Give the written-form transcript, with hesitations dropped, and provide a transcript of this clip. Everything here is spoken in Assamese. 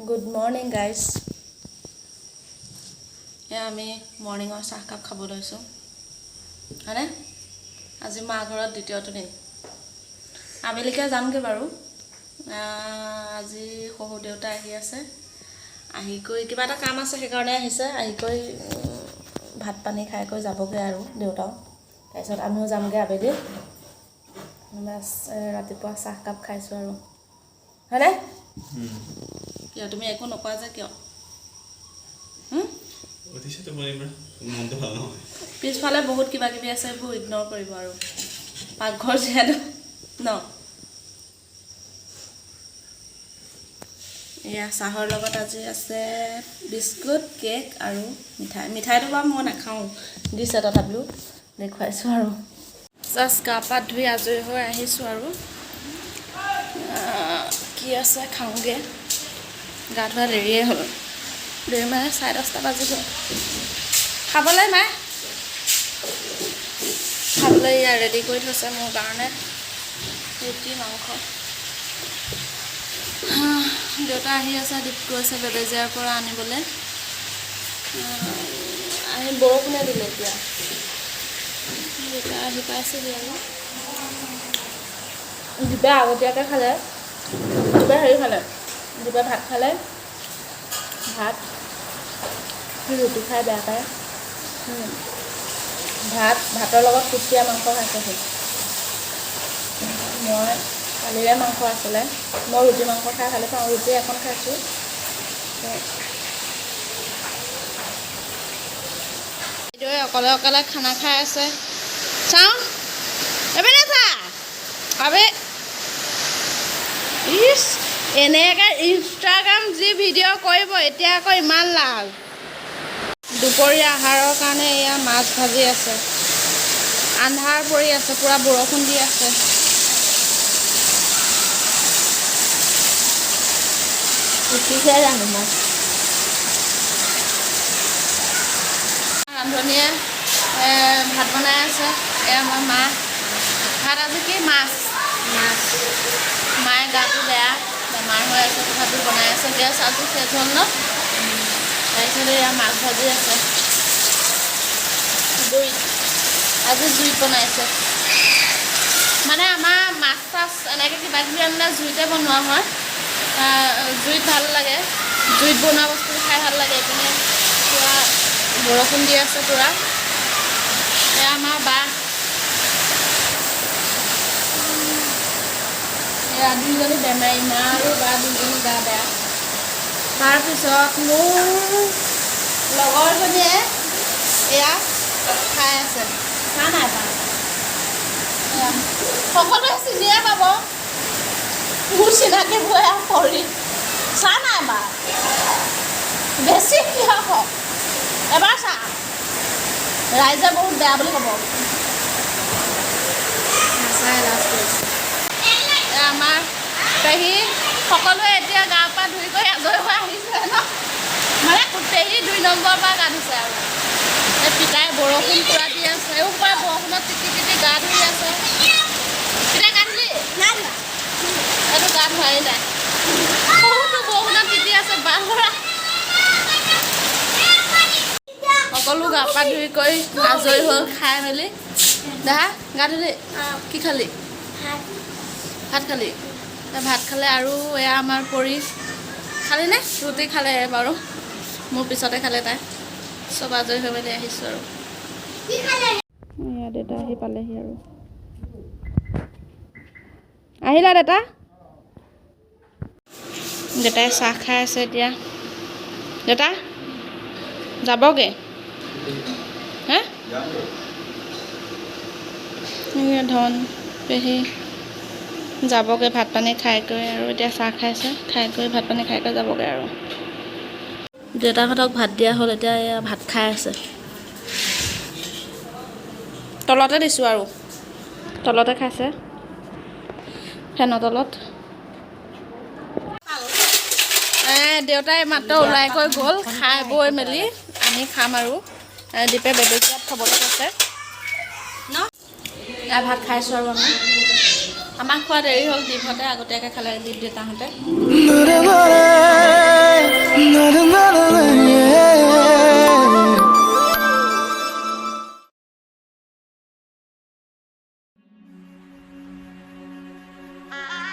Good morning, guys. Yeah, আমি মৰ্ণিঙৰ চাহ কাপ খাব লৈছোঁ হয়নে আজি মা ঘৰত দ্বিতীয়টো দিন আবেলিকে যামগে বাৰু আজি শহু দেউতা আহি আছে আহি কৈ কিবা এটা কাম আছে সেইকাৰণে আহিছে আহি কৈ ভাত পানী খাই কৈ যাবগে আৰু দেউতাও তাৰপিছত আমিও যামগে আবেলি বাস ৰাতিপুৱা চাহ কাপ খাইছোঁ আৰু হয়নে কিয় তুমি একো নকোৱা যে কিয় অতিশয় তো মনে মনটো ভাল নহয় পিছফালে বহুত কিবা কিবি আছে এইবোৰ ইগনোৰ কৰিব আৰু পাকঘৰ যিহেতু ন এয়া চাহৰ লগত আজি আছে বিস্কুট কেক আৰু মিঠাইটো বাৰু মই নাখাওঁ দিছে তথাপিও দেখুৱাইছোঁ আৰু জাষ্ট গা পা ধুই আজৰি হৈ আহিছোঁ আৰু কি আছে খাওঁগে গা ধোৱা দেৰিয়ে হ'ল দেৰি মানে 10:30 বাজি গ'ল খাবলৈ নাই খাবলৈ ইয়াৰ ৰেডি কৰি থৈছে মোৰ কাৰণে ৰুটি মাংস দেউতা আহি আছে দীপটো আছে বেবেজীয়াৰ পৰা আনিবলৈ আহি বৰষুণে দিলে এতিয়া দেউতা আহি পাইছেহি আৰু দীপে আগতীয়াকৈ খালে দীপে হেৰি খালে দীপে ভাত খালে ৰুটি খাই বেয়া পায় ভাতৰ লগত কুচিয়া মাংস খাইছে মই কালিৰে মাংস আছিলে মই ৰুটি মাংস খাই ভালে পাওঁ ৰুটি এখন খাইছোঁ এইদৰে অকলে অকলে খানা খাই আছে চাওঁ এবাৰে চা আবে ইছ এনেকৈ ইনষ্টাগ্ৰাম যি ভিডিঅ' কৰিব এতিয়া আকৌ ইমান লাভ দুপৰীয়া আহাৰৰ কাৰণে এয়া মাছ ভাজি আছে আন্ধাৰ পৰি আছে পুৰা বৰষুণ দি আছে উঠিছে জানো মাছ ৰান্ধনীয়ে ভাত বনাই আছে এয়া আমাৰ মা ভাত আজি কি মাছ মায়ে গাটো বেয়া বেমাৰ হৈ আছে তথাপিও বনাই আছে গেছ আজি শেষ হ'ল ন তাৰপিছত এয়া মাছ ভাজি আছে আজি জুইত বনাইছে মানে আমাৰ মাছ চাছ এনেকৈ কিবা কিবি আনিলে জুইতে বনোৱা হয় জুইত ভাল লাগে জুইত বনোৱা বস্তু খাই ভাল লাগে এইপিনে পূৰা বৰষুণ দি আছে পূৰা এয়া আমাৰ বা এয়া দুইজনী বেমাৰী মা আৰু বা দুইজনী গা বেয়া তাৰপিছত মোৰ লগৰজনীয়ে এয়া খাই আছে চা নাই পা সকলোৱে চিনিয়ে পাব মোৰ চিনাকিবোৰ এয়া পৰি চা নাই বা বেছি কিয় হওক এবাৰ চা ৰাইজে বহুত বেয়া বুলি ক'ব নাচাই লাজ কৰিছে আমাৰ পেহী সকলোৱে এতিয়া গা পা ধুই কৰি আজৰি হৈ আহিছে ন মানে পেহী 2 নম্বৰ পৰা গা ধুইছে আৰু এই পিতাই বৰষুণ পূৰা দি আছে এইবাৰ বৰষুণত তিতি তিতি গা ধুই আছে পিতাই গা ধুলি নাই এইটো গা ধুৱাই নাই বহুতো বৰষুণত তিতি আছে বাঘৰা সকলো গা পা ধুই কৰি আজৰি হৈ খাই মেলি দেহা গা ধুলি কি খালি ভাত খালি ভাত খালে আৰু এয়া আমাৰ পৰি খালি নে ৰুটি খালে বাৰু মোৰ পিছতে খালে তাই চব আজৰি হৈ মেলি আহিছোঁ আৰু এয়া দেউতা আহি পালেহি আৰু আহিলা দেউতাই চাহ খাই আছে এতিয়া দেউতা যাবগে হে ধন পেহী যাবগৈ ভাত পানী খাই কৰি আৰু এতিয়া চাহ খাইছে খাই কৰি ভাত পানী খাই কৰি যাবগৈ আৰু দেউতাহঁতক ভাত দিয়া হ'ল এতিয়া এয়া ভাত খাই আছে তলতে দিছোঁ আৰু তলতে খাইছে ফেনৰ তলত দেউতাই মাত্ৰ ওলাই কৰি গ'ল খাই বৈ মেলি আমি খাম আৰু দীপে বেবেজীয়াত থ'বলৈ কৈছে ন ভাত খাইছোঁ আৰু আমি আমাক খোৱা দেৰি হ'ল দীপহঁতে আগতীয়াকৈ খালে দীপ দেউতাহঁতে